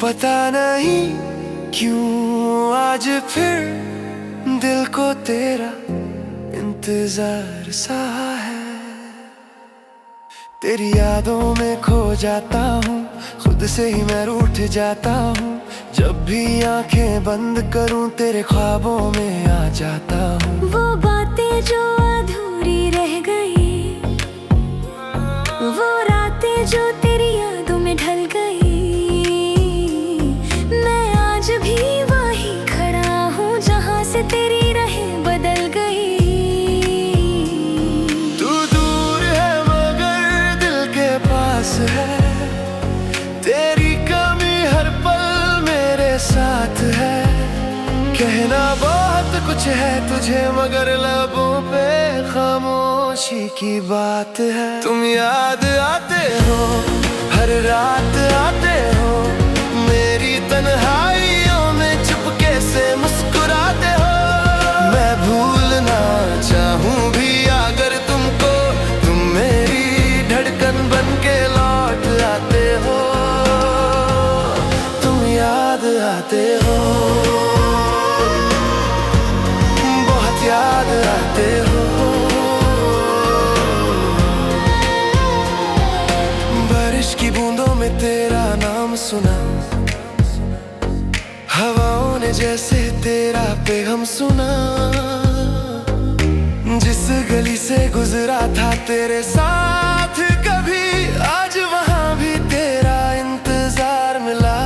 पता नहीं क्यों आज फिर दिल को तेरा इंतजार सा है। तेरी यादों में खो जाता हूँ, खुद से ही मैं रूठ जाता हूँ। जब भी आंखें बंद करूँ तेरे ख्वाबों में आ जाता हूँ। वो बातें जो अधूरी रह गई, वो रातें जो तेरी यादों में ढल गई, मैं आज भी वहीं खड़ा हूँ जहाँ से तेरी राहें बदल गई। तू दूर है मगर दिल के पास है, तेरी कमी हर पल मेरे साथ है। कहना बहुत कुछ है तुझे मगर लबों पे खामोशी की बात है। तुम याद आते हो, हर रात आते हो, मेरी तन्हाइयों में चुपके से मुस्कुराते हो। मैं भूलना चाहूँ भी अगर तुमको, तुम मेरी धड़कन बन के लौट आते हो। तुम याद आते हो, बहुत याद आते हो। बारिश की बूंदों में तेरा नाम सुना, हवाओं ने जैसे तेरा पैगाम सुना। जिस गली से गुजरा था तेरे साथ कभी, आज वहां भी तेरा इंतजार मिला।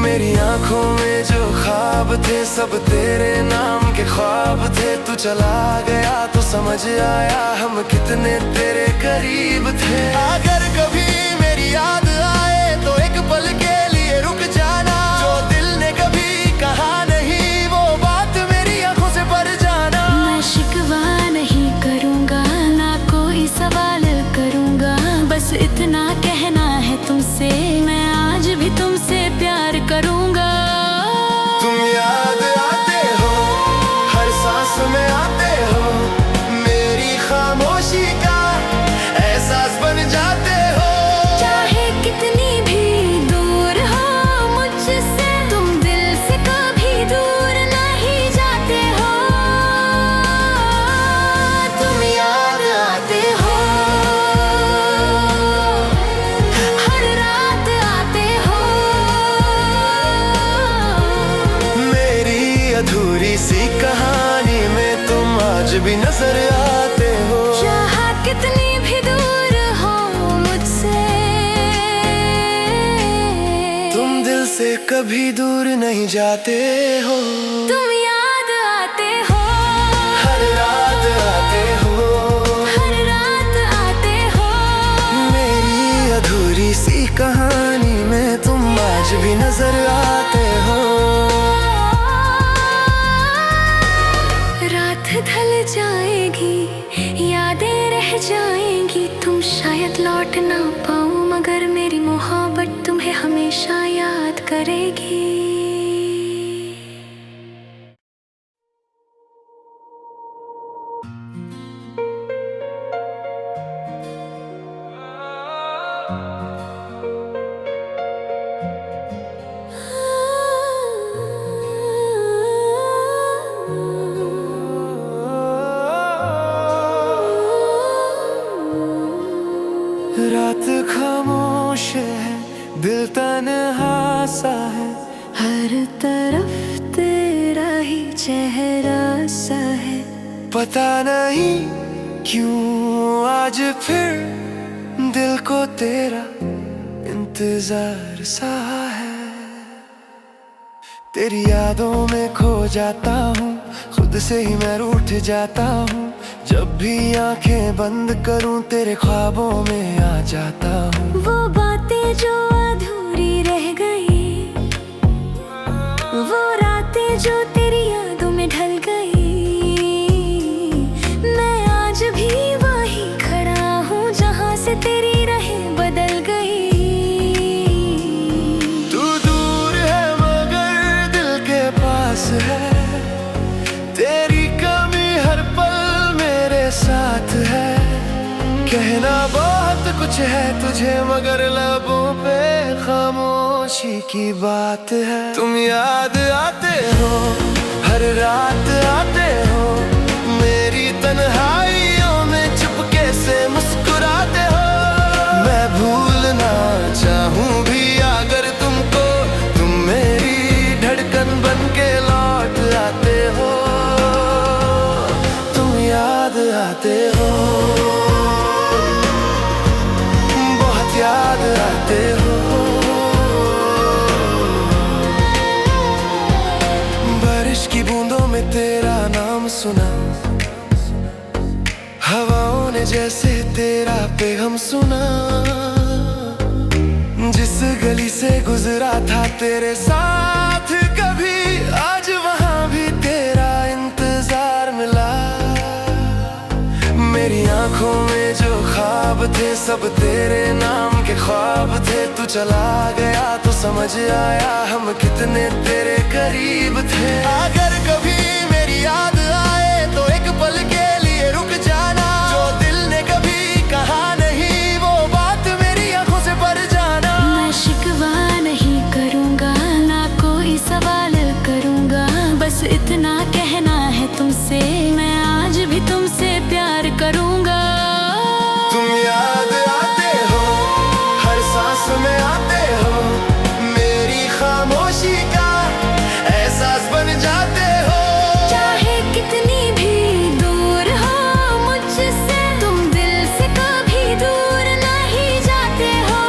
मेरी आंखों में जो ख्वाब थे सब तेरे नाम के ख्वाब थे। तू चला गया तो समझ आया हम कितने तेरे करीब थे। अगर कभी मेरी याद आए तो एक पल के लिए रुक जाना, जो दिल ने कभी कहा नहीं वो बात मेरी आंखों से भर जाना। मैं शिकवा नहीं करूँगा, ना कोई सवाल करूँगा, बस इतना कहना है तुमसे, मैं आज भी तुमसे प्यार करूँगा। तुम याद आते हो, हर सांस में आते हो, मेरी खामोशी का एहसास बन जाते हो। चाहे कितनी भी दूर हो मुझसे, तुम दिल से कभी दूर नहीं जाते हो। तुम याद आते हो, हर रात आते हो, मेरी अधूरी सी कहानी में तुम आज भी नजर आते हो। चाहे कितनी भी दूर हो मुझसे, तुम दिल से कभी दूर नहीं जाते हो। तुम याद आते हो, हर रात आते हो, हर रात आते हो, मेरी अधूरी सी कहानी में तुम आज भी नजर आते हो। रात ढल जाएगी, यादें रह जाएंगी, तुम शायद लौट ना पाओ मगर मेरी मोहब्बत तुम्हें हमेशा याद करेगी। रात खामोश है, दिल तन्हा सा है, हर तरफ तेरा ही चेहरा सा है। पता नहीं क्यों आज फिर दिल को तेरा इंतजार सा है। तेरी यादों में खो जाता हूँ, खुद से ही मैं रूठ जाता हूँ। जब भी आंखें बंद करूँ तेरे ख्वाबों में आ जाता हूँ। वो बातें जो अधूरी रह गई, वो रातें जो तेरी यादों में ढल गई, मैं आज भी वहीं खड़ा हूँ जहाँ से तेरी राहें बदल गई। तू दूर है मगर दिल के पास है, तेरी कमी हर पल मेरे साथ है। कहना बहुत कुछ कुछ है तुझे मगर लबों पे खामोशी की बात है। तुम याद आते हो, हर रात आते हो, मेरी तन्हाइयों में चुपके से मुस्कुराते हो। मैं भूलना चाहूं भी अगर तुमको, तुम मेरी धड़कन बन के लौट आते हो। तुम याद आते हो, बहुत याद आते हो। बारिश की बूंदों में तेरा नाम सुना, हवाओं ने जैसे तेरा पैगाम सुना। जिस गली से गुजरा था तेरे साथ कभी, आज वहां भी तेरा इंतजार मिला। मेरी आंखों में जो ख्वाब थे सब तेरे नाम के ख्वाब थे। तू चला गया तो समझ आया हम कितने तेरे करीब थे। अगर कभी मेरी याद आए तो एक पल के लिए रुक जाना, जो दिल ने कभी कहा नहीं वो बात मेरी आंखों से भर जाना। मैं शिकवा नहीं करूँगा, ना कोई सवाल करूँगा, बस इतना कहना है तुमसे, मैं आज भी तुमसे प्यार करूँगा। तुम याद आते हो, हर सांस में आते हो, मेरी खामोशी का एहसास बन जाते हो। चाहे कितनी भी दूर हो मुझसे, तुम दिल से कभी दूर नहीं जाते हो।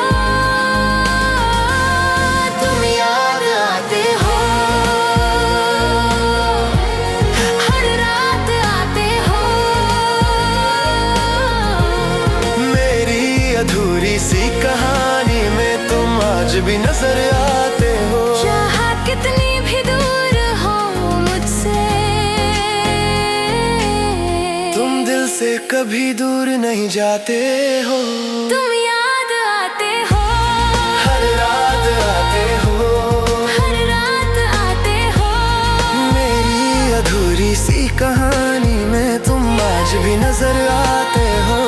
तुम याद आते हो, हर रात आते हो, मेरी अधूरी सी कहानी में तुम आज भी नजर आते हो। चाहे कितनी भी दूर हो मुझसे, तुम दिल से कभी दूर नहीं जाते हो। तुम याद आते हो, हर रात आते हो, हर रात आते हो, मेरी अधूरी सी कहानी में तुम आज भी नजर आते हो।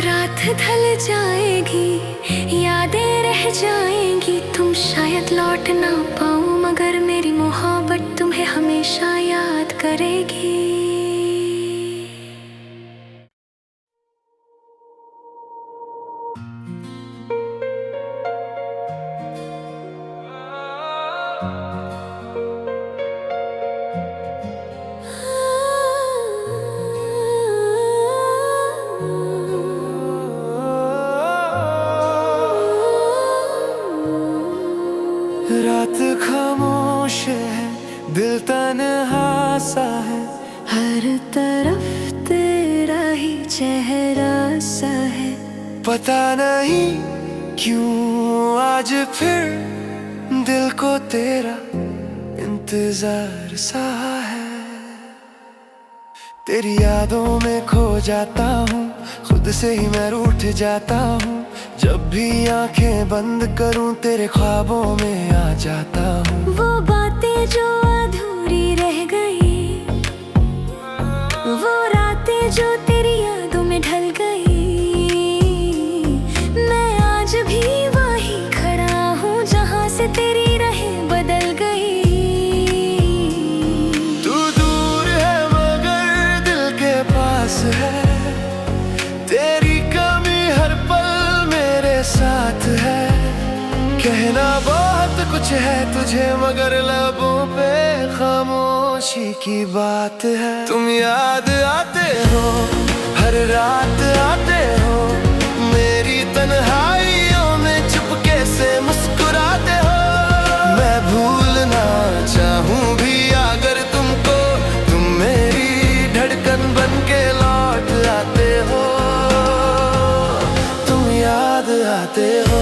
रात ढल जाएगी, यादें रह जाएंगी, तुम शायद लौट ना पाओ मगर मेरी मोहब्बत तुम्हें हमेशा याद करेगी। रात खामोश है, दिल तन्हा सा है, हर तरफ तेरा ही चेहरा सा है। पता नहीं क्यों आज फिर दिल को तेरा इंतजार सा है। तेरी यादों में खो जाता हूँ, खुद से ही मैं रूठ जाता हूँ। जब भी आंखें बंद करूँ तेरे ख्वाबों में आ जाता हूँ। वो बातें जो अधूरी रह गई, वो रातें जो तेरी यादों में ढल गई, मैं आज भी वहीं खड़ा हूँ जहाँ से तेरी राहें बदल गई। तू दूर है मगर दिल के पास है, तेरी कमी हर पल मेरे साथ है। कहना बहुत कुछ है तुझे मगर लबों पे खामोशी की बात है। तुम याद आते हो, हर रात आते हो, मेरी तन्हाइयों में चुपके से मुस्कुराते हो। मैं भूलना चाहूं भी अगर तुमको, तुम मेरी धड़कन बन के लौट आते हो। तुम याद आते हो,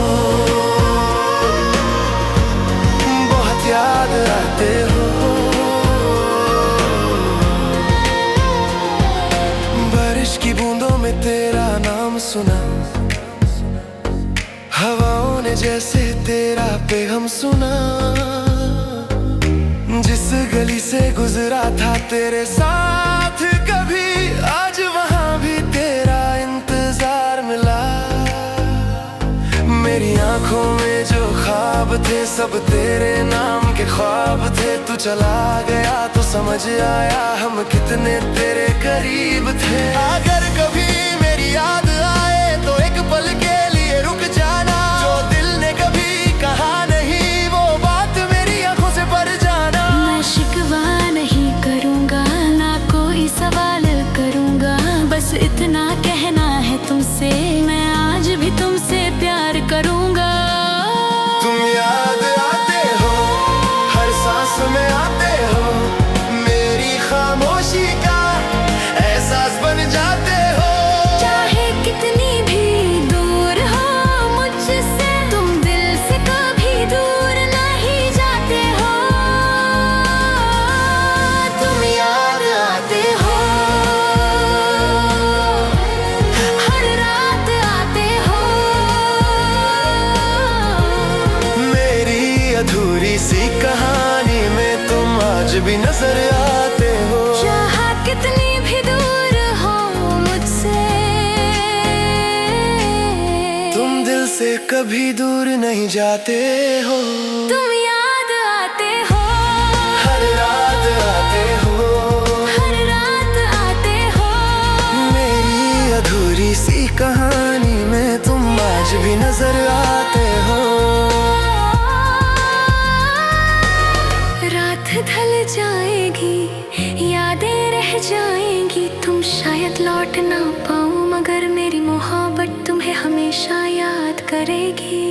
बहुत याद आते हो। बारिश की बूंदों में तेरा नाम सुना, हवाओं ने जैसे तेरा पैगाम सुना। जिस गली से गुजरा था तेरे साथ कभी, आज वहां भी थे सब तेरे नाम के ख्वाब थे। तू चला गया तो समझ आया हम कितने तेरे करीब थे। अगर कभी मेरी याद आए तो एक पल के लिए रुक जाना। जो दिल ने कभी कहा नहीं वो बात मेरी आंखों से भर जाना। मैं शिकवा नहीं करूँगा ना कोई सवाल करूँगा, बस इतना कहना है तुमसे मैं आज भी तुमसे प्यार करूँगा। तुम याद आते हो हर सांस में आते हो, मेरी खामोशी का एहसास बन जाते हो। चाहे कितनी भी दूर हो मुझसे, तुम दिल से कभी दूर नहीं जाते हो। तुम याद आते हो हर रात आते हो। मेरी अधूरी सी कहानी में तुम आज भी नजर आते हो। चाहा कितनी भी दूर हो मुझसे, तुम दिल से कभी दूर नहीं जाते हो। तुम याद आते हो हर रात आते हो, हर रात आते हो। मेरी अधूरी सी कहानी में तुम आज भी नजर आते हो। रात ढल जाएगी यादें रह जाएंगी, तुम शायद लौट ना पाओ मगर मेरी मोहब्बत तुम्हें हमेशा याद करेगी।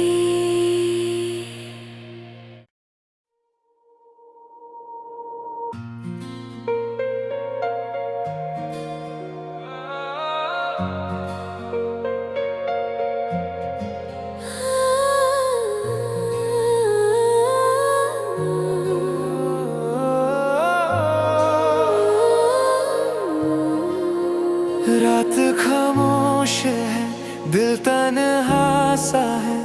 रात खामोश है दिल तन्हा सा है,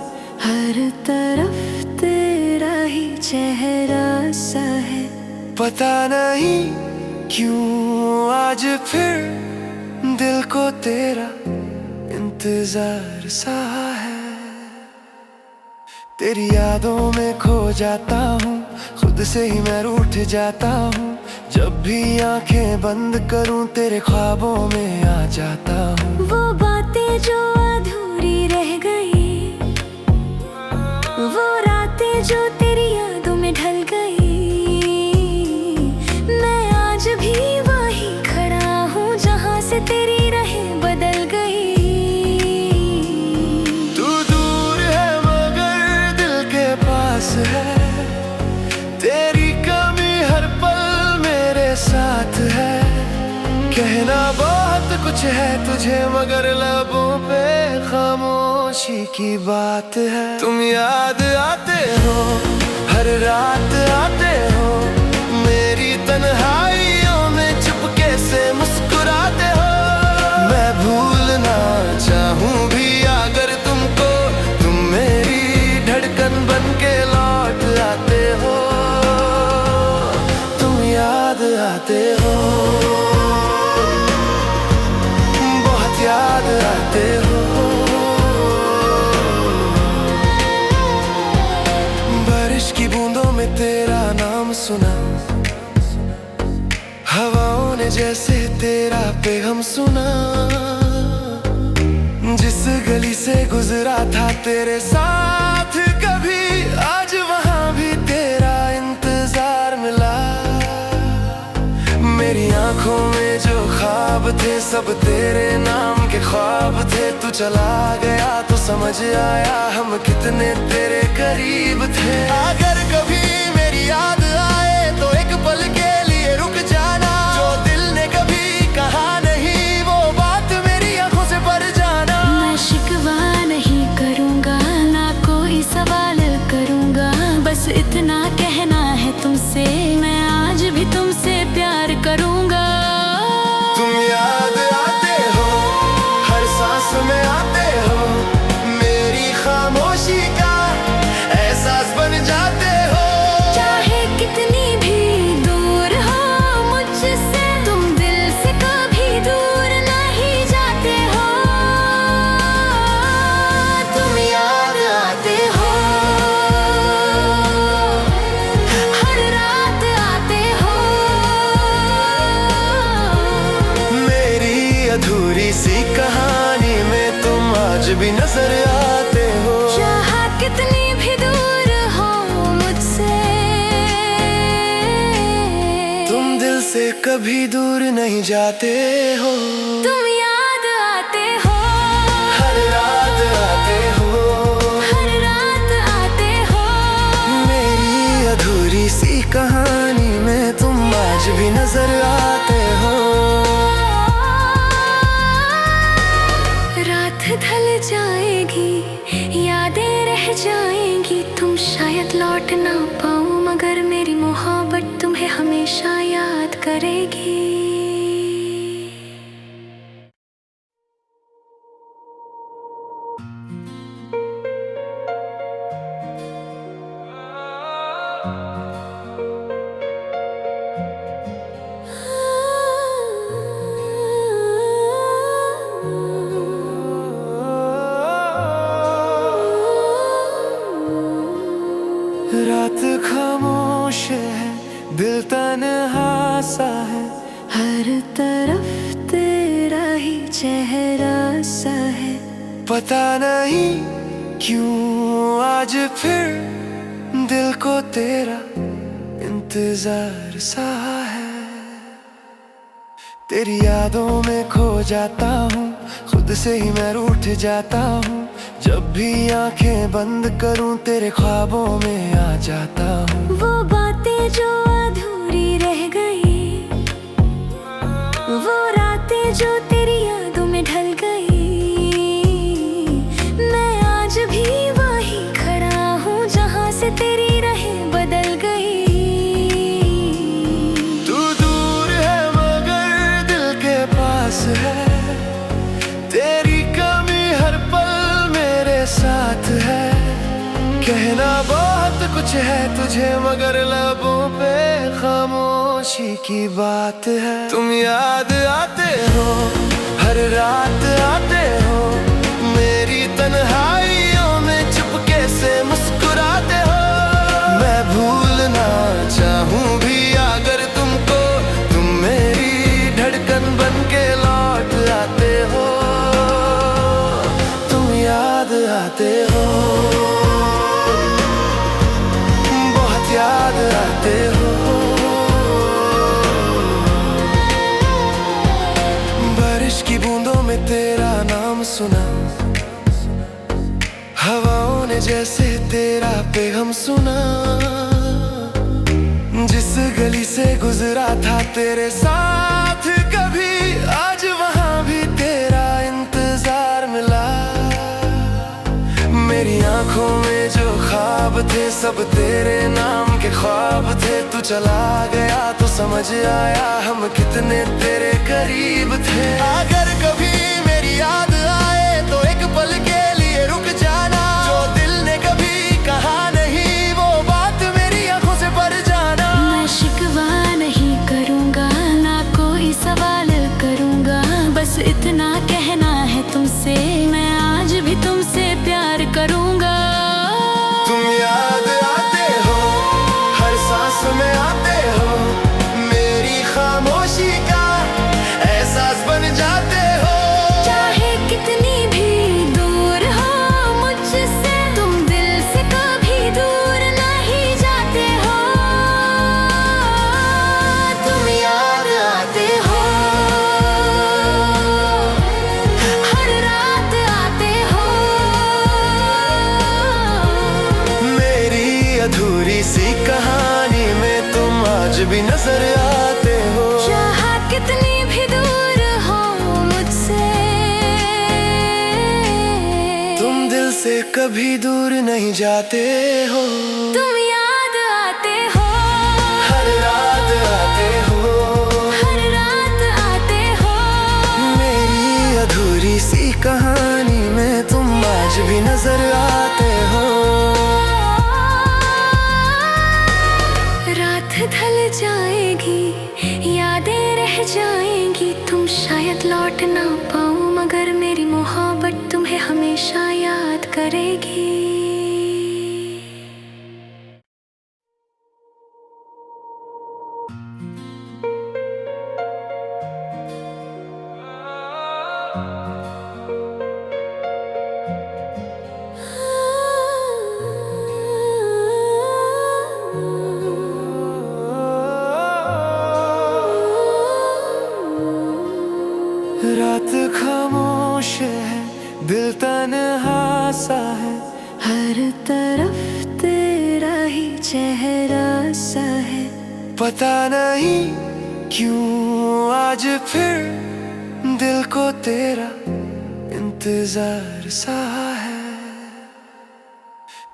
हर तरफ तेरा ही चेहरा सा है। पता नहीं क्यों आज फिर दिल को तेरा इंतजार सा है। तेरी यादों में खो जाता हूँ, खुद से ही मैं रूठ जाता हूँ। जब भी आंखें बंद करूँ तेरे ख्वाबों में आ जाता हूँ। वो बातें जो अधूरी रह गई, वो रातें जो तेरी यादों में ढल गई, मैं आज भी वहीं खड़ा हूँ जहाँ से तेरी राहें बदल गई। तू दूर है मगर दिल के पास है, तेरी कमी हर पल मेरे साथ है। कहना बहुत कुछ है तुझे मगर लबों पे खामोशी की बात है। तुम याद आते हो हर रात आते हो, मेरी तन्हाइयों में चुपके से मुस्कुराते हो। मैं भूलना चाहूँ भी अगर तुमको, तुम मेरी धड़कन बन के लौट आते हो। तुम याद आते हो बहुत याद आते हो। बारिश की बूंदों में तेरा नाम सुना, हवाओं ने जैसे तेरा पैगाम सुना। जिस गली से गुजरा था तेरे साथ कभी, आज वहां भी तेरा इंतजार मिला। मेरी आंखों में जो ख्वाब थे सब तेरे नाम के ख्वाब थे। तू चला गया तो समझ आया हम कितने तेरे करीब थे। अगर कभी मेरी याद आए तो एक पल के लिए रुक जाना। जो दिल ने कभी कहा नहीं वो बात मेरी आंखों से भर जाना। मैं शिकवा नहीं करूँगा ना कोई सवाल करूँगा, बस इतना कहना है तुमसे मैं आज भी तुमसे प्यार करूँगा। तुम याद आते हो हर सांस में आते हो, मेरी खामोशी का एहसास बन जाते हो। भी नजर आते हो। चाहा कितनी भी दूर हो मुझसे, तुम दिल से कभी दूर नहीं जाते हो। तुम याद आते हो, हर रात आते हो, हर रात आते हो। मेरी अधूरी सी कहानी में तुम आज भी नजर आते हो। रात ढल जाएगी, यादें रह जाएंगी, तुम शायद लौट ना पाओ, मगर मेरी मोहब्बत तुम्हें हमेशा याद करेगी। रात खामोश है, दिल तन्हा सा है, हर तरफ तेरा ही चेहरा सा है। पता नहीं क्यों आज फिर दिल को तेरा इंतजार सा है। तेरी यादों में खो जाता हूँ, खुद से ही मैं रूठ जाता हूँ। जब भी आंखें बंद करूँ तेरे ख्वाबों में आ जाता हूँ। वो बातें जो अधूरी रह गई, वो रातें जो तेरी यादों में ढल गई, मैं आज भी वहीं खड़ा हूँ जहाँ से तेरी राहें बदल गई। तू दूर है मगर दिल के पास है, तेरी कमी हर पल मेरे साथ है। कहना बहुत कुछ है तुझे मगर लबों पे खामोशी की बात है। तुम याद आते हो, हर रात आते हो, मेरी तन्हाइयों में चुपके से मुस्कुराते हो। मैं भूलना चाहूँ भी अगर तुमको, तुम मेरी धड़कन बन के लौट आते हो। तुम याद आते हो, बहुत याद आते हो। बारिश की बूंदों में तेरा नाम सुना, हवाओं ने जैसे तेरा पैगाम सुना। जिस गली से गुजरा था तेरे साथ कभी, आज वहां भी तेरा इंतजार मिला। मेरी आंखों में जो ख्वाब थे सब तेरे नाम के ख्वाब थे। तू चला गया तो समझ आया हम कितने तेरे करीब थे। अगर कभी मेरी याद आए तो एक पल के लिए रुक जाना, जो दिल ने कभी कहा नहीं वो बात मेरी आंखों से भर जाना। मैं शिकवा नहीं करूँगा, ना कोई सवाल करूँगा, बस इतना कहना है तुमसे, मैं आज भी तुमसे प्यार करूँगा। तुम याद आते हो, हर सांस में आते हो, मेरी खामोशी का एहसास बन जाते हो। चाहे कितनी भी दूर हो मुझसे, तुम दिल से कभी दूर नहीं जाते हो। तुम याद आते हो, हर रात आते हो। मेरी अधूरी सी कहानी में तुम आज भी नजर आते हो। चाहा कितनी भी दूर हो मुझसे, तुम दिल से कभी दूर नहीं जाते हो। तुम याद आते हो, हर रात आते हो, हर रात आते हो। मेरी अधूरी सी कहानी में तुम आज भी नजर आते हो। रात ढल जाएगी, यादें रह जाएंगी, तुम शायद लौट ना पाओ, मगर मेरी मोहब्बत तुम्हें हमेशा याद करेगी। दिल तन्हा सा है, हर तरफ तेरा ही चेहरा सा है। पता नहीं क्यों आज फिर दिल को तेरा इंतजार सा है।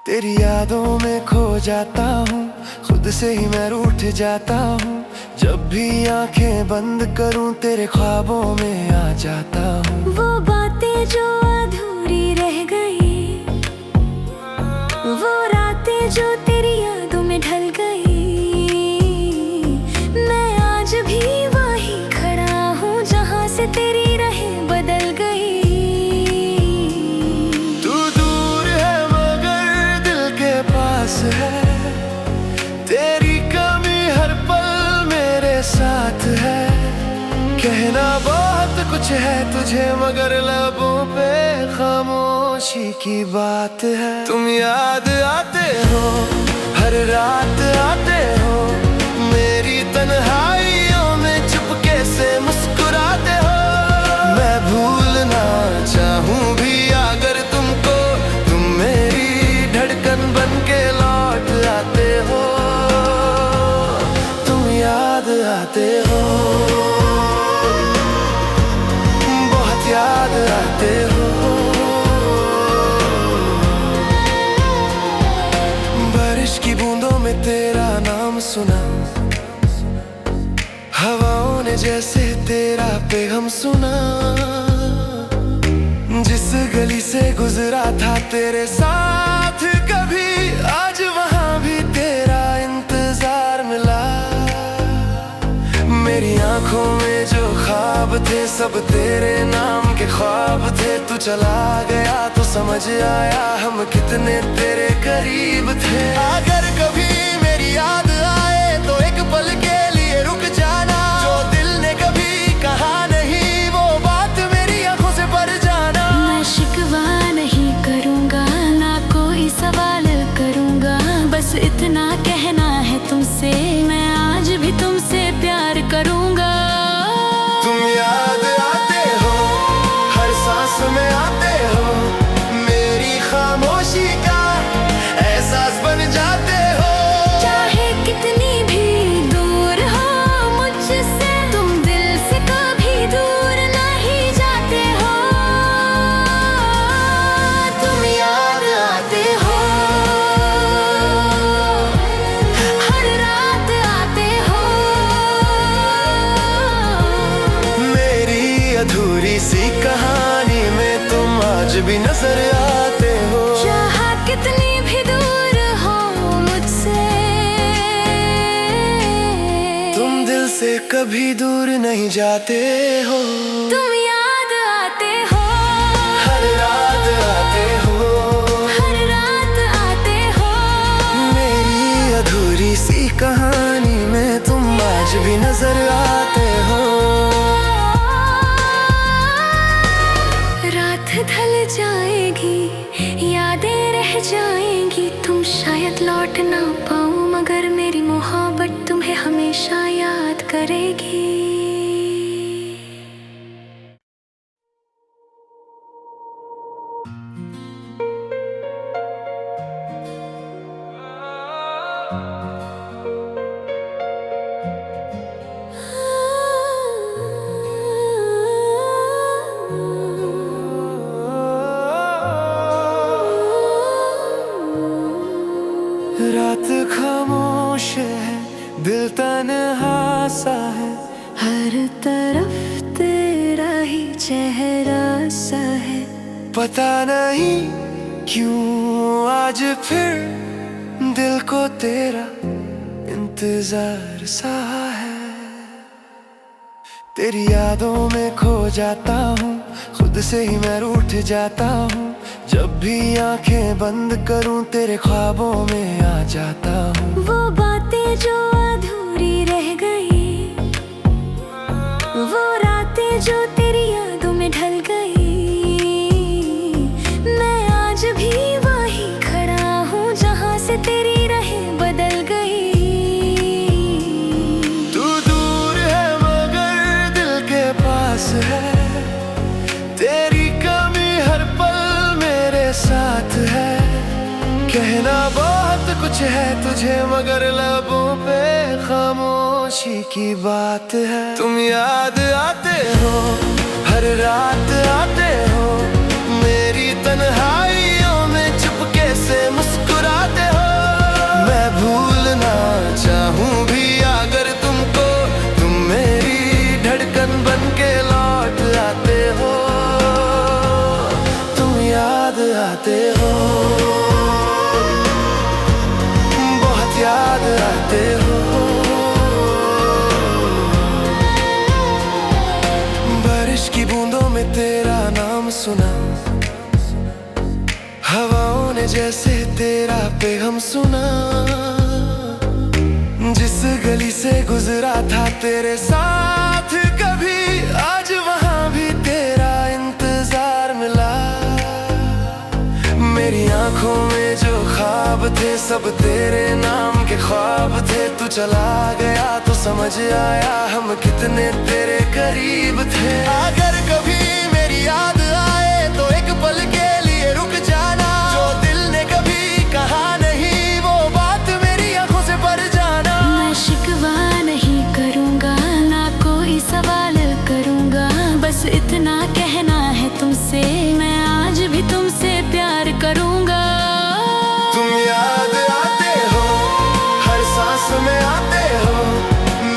तेरी यादों में खो जाता हूँ, खुद से ही मैं रूठ जाता हूँ। जब भी आंखें बंद करूँ तेरे ख्वाबों में आ जाता हूँ। वो बातें जो अधूरी रह गई, वो रातें जो तेरी यादों में ढल गई, मैं आज भी वहीं खड़ा हूँ जहाँ से तेरी राहें बदल गई। तू दूर है मगर दिल के पास है, तेरी कमी हर पल मेरे साथ है। कहना बहुत कुछ है तुझे मगर लबों पे खामोशी की बात है। तुम याद आते हो, हर रात आते हो, मेरी तन्हाइयों में चुपके से मुस्कुराते हो। मैं भूलना चाहूँ भी अगर तुमको, तुम मेरी धड़कन बन के लौट आते हो। तुम याद आते हो, बहुत याद आते हो। बारिश की बूंदों में तेरा नाम सुना, हवाओं ने जैसे तेरा पैगाम सुना। जिस गली से गुजरा था तेरे साथ कभी, आज वहां भी तेरा इंतजार मिला। मेरी आंखों में जो ख्वाब थे सब तेरे नाम के ख्वाब थे। तू चला गया तो समझ आया हम कितने तेरे करीब थे। अगर कभी मेरी याद आए तो एक पल के लिए रुक जाना, जो दिल ने कभी कहा नहीं वो बात मेरी आंखों से भर जाना। मैं शिकवा नहीं करूँगा, ना कोई सवाल करूँगा, बस इतना कहना है तुमसे, मैं आज भी तुमसे प्यार करूँगा। तुम याद आते हो, हर सांस में आते हो, मेरी खामोशी का एहसास बन जाते हो। चाहे कितनी भी दूर हो मुझसे, तुम दिल से कभी दूर नहीं जाते हो। तुम याद आते हो, हर रात आते हो, मेरी अधूरी सी कहानी में तुम आज भी नजर आते हो। चाहे कितनी भी दूर हो मुझसे, तुम दिल से कभी दूर नहीं जाते हो। तुम याद आते हो, हर रात आते हो, हर रात आते हो, मेरी अधूरी सी कहानी में तुम आज भी नजर आते हो। रात ढल जाएगी, यादें रह जाएंगी, तुम शायद लौट ना पाओ मगर मेरी मोहब्बत तुम्हें हमेशा याद करेगी। रात खामोश है, दिल तन्हा सा है, हर तरफ तेरा ही चेहरा सा है। पता नहीं क्यों आज फिर दिल को तेरा इंतजार सा है। तेरी यादों में खो जाता हूँ, खुद से ही मैं रूठ जाता हूँ। जब भी आंखें बंद करूँ तेरे ख्वाबों में आ जाता हूँ। वो बातें जो अधूरी रह गई, वो रातें जो तेरी यादों में ढल गई, मैं आज भी वहीं खड़ा हूँ जहाँ से तेरी राहें बदल गई। तू दूर है मगर दिल के पास है, तेरी कमी हर पल कुछ है तुझे मगर लबों पे खामोशी की बात है। तुम याद आते हो, हर रात आते हो, मेरी तन्हाइयों में चुपके से मुस्कुराते हो। मैं भूलना चाहूं भी अगर तुमको, तुम मेरी धड़कन बन के लौट आते हो। तुम याद आते हो, बहुत याद आते हो। बारिश की बूंदों में तेरा नाम सुना, हवाओं ने जैसे तेरा पैगाम सुना। जिस गली से गुजरा था तेरे साथ कभी, आज वहां भी तेरा इंतजार मिला। मेरी आंखों में जो ख्वाब थे सब तेरे नाम के ख्वाब थे। तू चला गया तो समझ आया हम कितने तेरे करीब थे। अगर कभी मेरी याद आए तो एक पल के लिए रुक जाना, जो दिल ने कभी कहा नहीं वो बात मेरी आंखों से पढ़ जाना। मैं शिकवा नहीं करूँगा, ना कोई सवाल करूँगा, बस इतना कहना है तुमसे, मैं आज भी तुमसे प्यार करूँगा। तुम याद आते हो, हर सांस में आते हो,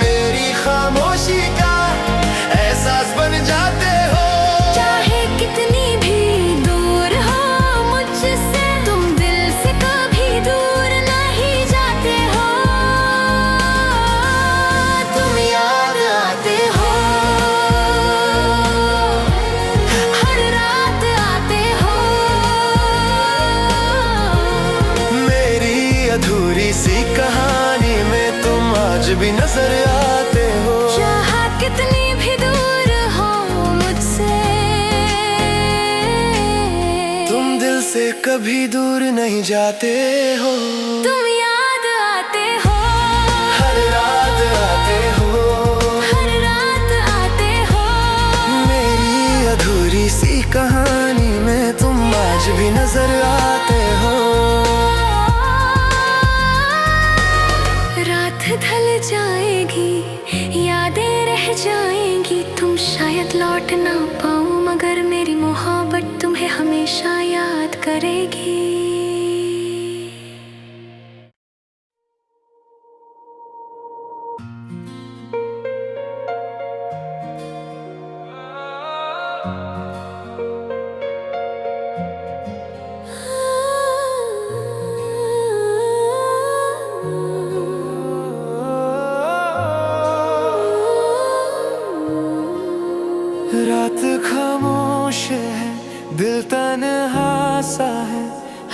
मेरी खामोशी का एहसास बन जाते हो। चाहे कितनी भी दूर हो मुझसे, तुम दिल से कभी दूर नहीं जाते हो। तुम याद आते हो, हर रात आते हो, मेरी अधूरी सी कहानी में तुम आज भी नजर आते हो। चाहे कितनी भी दूर हो मुझसे, तुम दिल से कभी दूर नहीं जाते हो। तुम याद आते हो, हर रात आते हो, हर रात आते हो, मेरी अधूरी सी कहानी में तुम आज भी नजर आते हो। रात ढल जाएगी, यादें रह जाएंगी, तुम शायद लौट ना पाओ, मगर मेरी मोहब्बत तुम्हें हमेशा याद करेगी। रात खामोश है, दिल तन्हा सा है,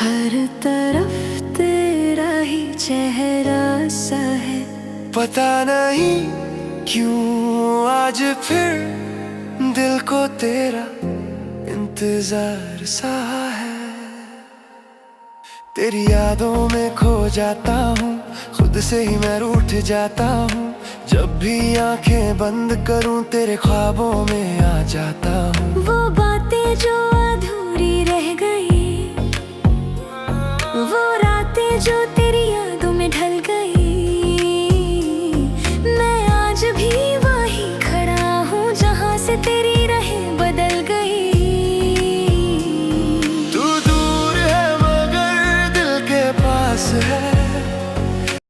हर तरफ तेरा ही चेहरा सा है। पता नहीं क्यों आज फिर दिल को तेरा इंतजार सा है। तेरी यादों में खो जाता हूँ, खुद से ही मैं रूठ जाता हूँ। जब भी आंखें बंद करूँ तेरे ख्वाबों में आ जाता हूँ। वो बातें जो